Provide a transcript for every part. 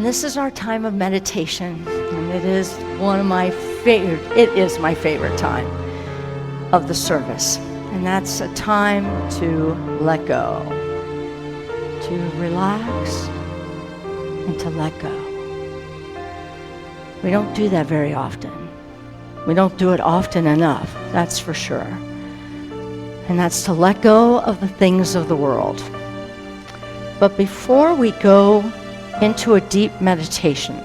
this is our time of meditation, and it is my favorite time of the service. And that's a time to let go, to relax, and to let go. We don't do that very often. We don't do it often enough, that's for sure. And that's to let go of the things of the world. But before we go into a deep meditation,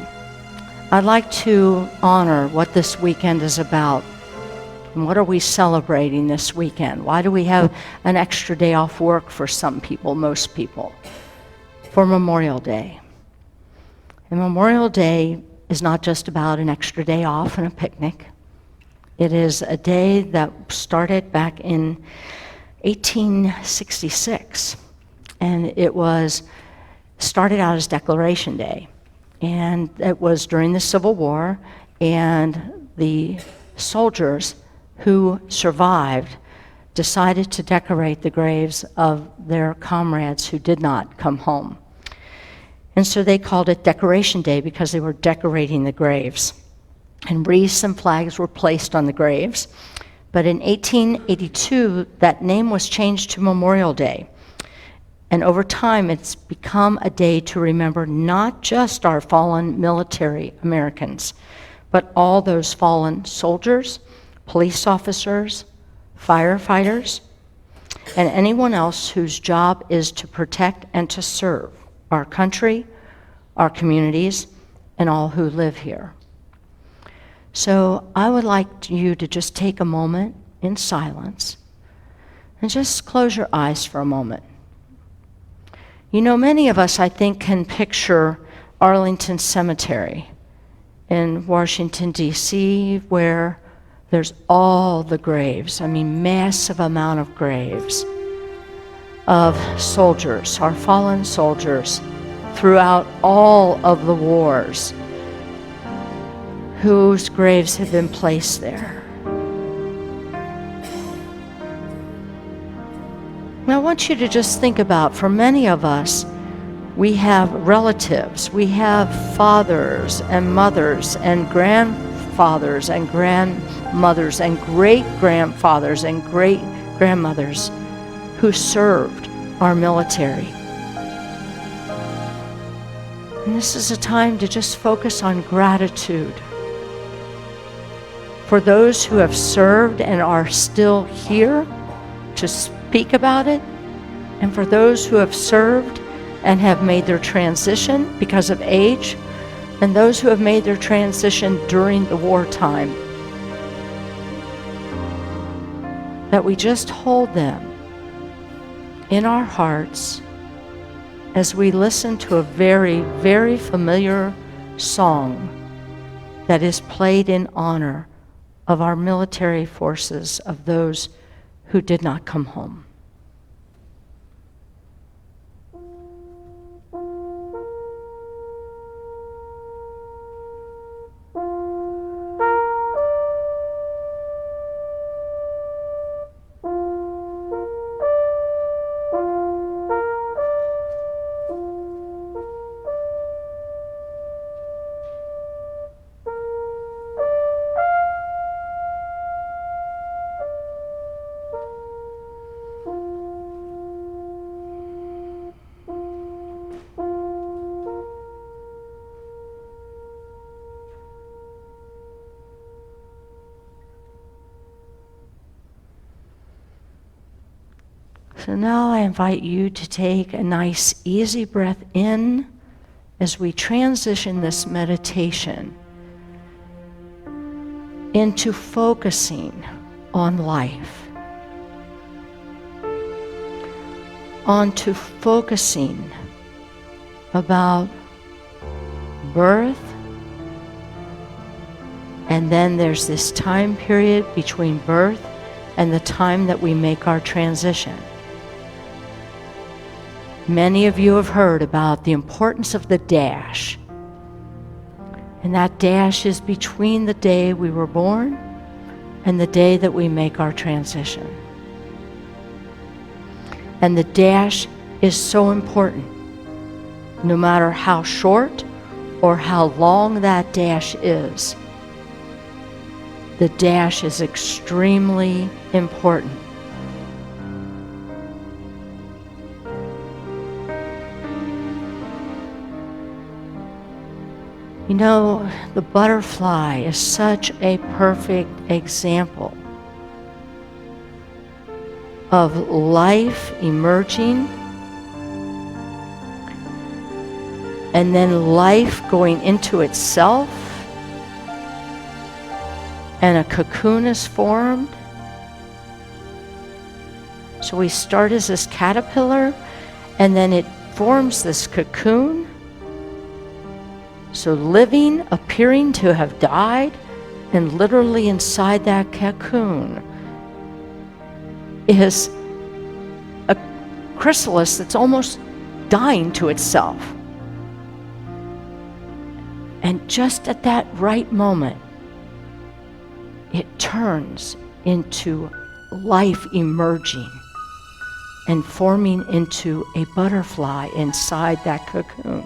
I'd like to honor what this weekend is about. And what are we celebrating this weekend? Why do we have an extra day off work for some people, most people? For Memorial Day. And Memorial Day is not just about an extra day off and a picnic. It is a day that started back in 1866. And it started out as Declaration Day. And it was during the Civil War, and the soldiers who survived decided to decorate the graves of their comrades who did not come home. And so they called it Decoration Day because they were decorating the graves. And wreaths and flags were placed on the graves. But in 1882, that name was changed to Memorial Day. And over time, it's become a day to remember not just our fallen military Americans, but all those fallen soldiers, police officers, firefighters, and anyone else whose job is to protect and to serve our country, our communities, and all who live here. So I would like you to just take a moment in silence and just close your eyes for a moment. You know, many of us, I think, can picture Arlington Cemetery in Washington, D.C., where there's all the graves, massive amount of graves of soldiers, our fallen soldiers, throughout all of the wars, whose graves have been placed there. I want you to just think about, for many of us, we have relatives, we have fathers and mothers and grandfathers and grandmothers and great-grandfathers and great-grandmothers who served our military. And this is a time to just focus on gratitude for those who have served and are still here to speak about it, and for those who have served and have made their transition because of age, and those who have made their transition during the wartime, that we just hold them in our hearts as we listen to a very, very familiar song that is played in honor of our military forces, of those who did not come home. So now I invite you to take a nice, easy breath in as we transition this meditation into focusing on life, onto focusing about birth, and then there's this time period between birth and the time that we make our transition. Many of you have heard about the importance of the dash. And that dash is between the day we were born and the day that we make our transition. And the dash is so important. No matter how short or how long that dash is. The dash is extremely important. You know, the butterfly is such a perfect example of life emerging and then life going into itself, and a cocoon is formed. So we start as this caterpillar, and then it forms this cocoon. So living, appearing to have died, and literally inside that cocoon is a chrysalis that's almost dying to itself. And just at that right moment, it turns into life emerging and forming into a butterfly inside that cocoon.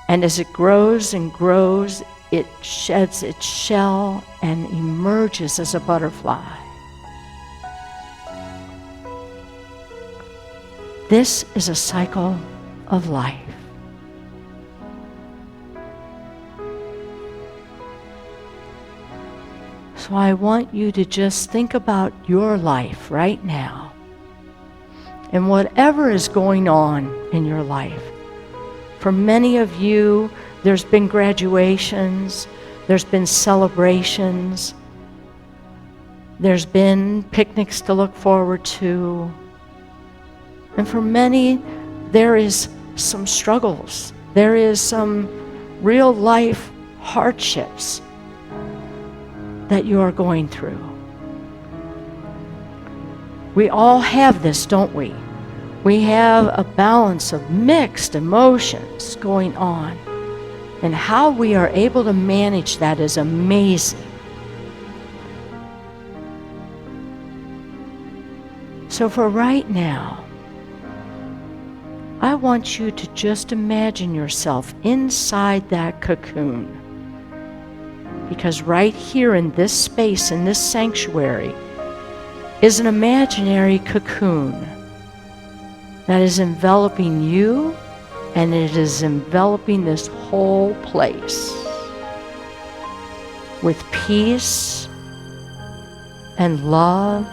And as it grows and grows, it sheds its shell and emerges as a butterfly. This is a cycle of life. So I want you to just think about your life right now and whatever is going on in your life. For many of you, there's been graduations, there's been celebrations, there's been picnics to look forward to. And for many, there is some struggles. There is some real life hardships that you are going through. We all have this, don't we? We have a balance of mixed emotions going on. And how we are able to manage that is amazing. So for right now, I want you to just imagine yourself inside that cocoon. Because right here in this space, in this sanctuary, is an imaginary cocoon that is enveloping you, and it is enveloping this whole place with peace and love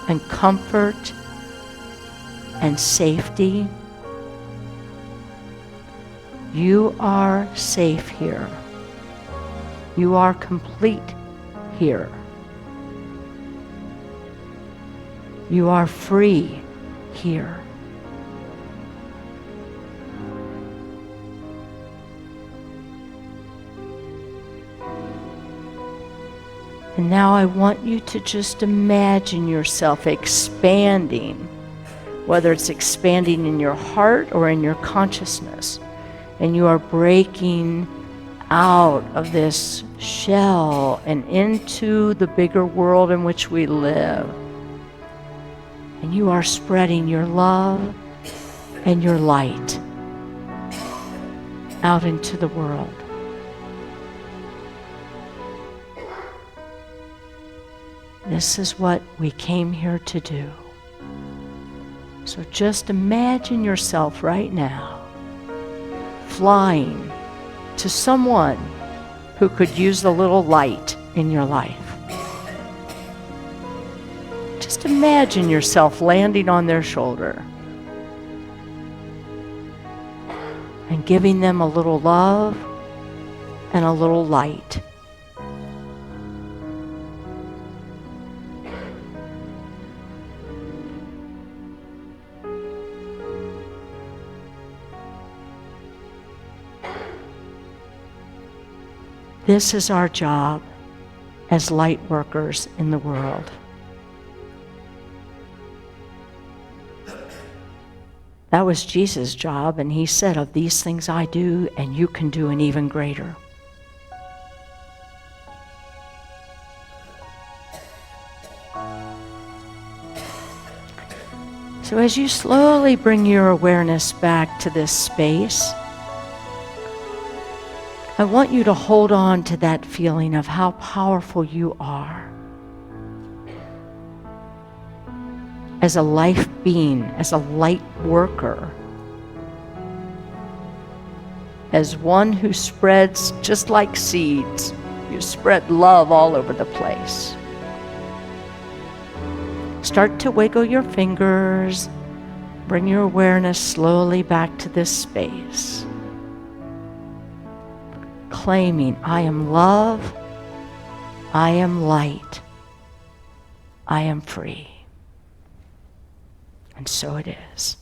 and comfort and safety. You are safe here. You are complete here. You are free here. And now I want you to just imagine yourself expanding, whether it's expanding in your heart or in your consciousness, and you are breaking out of this shell and into the bigger world in which we live. And you are spreading your love and your light out into the world. This is what we came here to do. So just imagine yourself right now flying to someone who could use a little light in your life. Just imagine yourself landing on their shoulder and giving them a little love and a little light. This is our job as light workers in the world. That was Jesus' job, and he said, "Of these things I do, and you can do an even greater." So as you slowly bring your awareness back to this space, I want you to hold on to that feeling of how powerful you are as a life being, as a light worker, as one who spreads, just like seeds, you spread love all over the place. Start to wiggle your fingers. Bring your awareness slowly back to this space. Claiming, I am love, I am light, I am free. And so it is.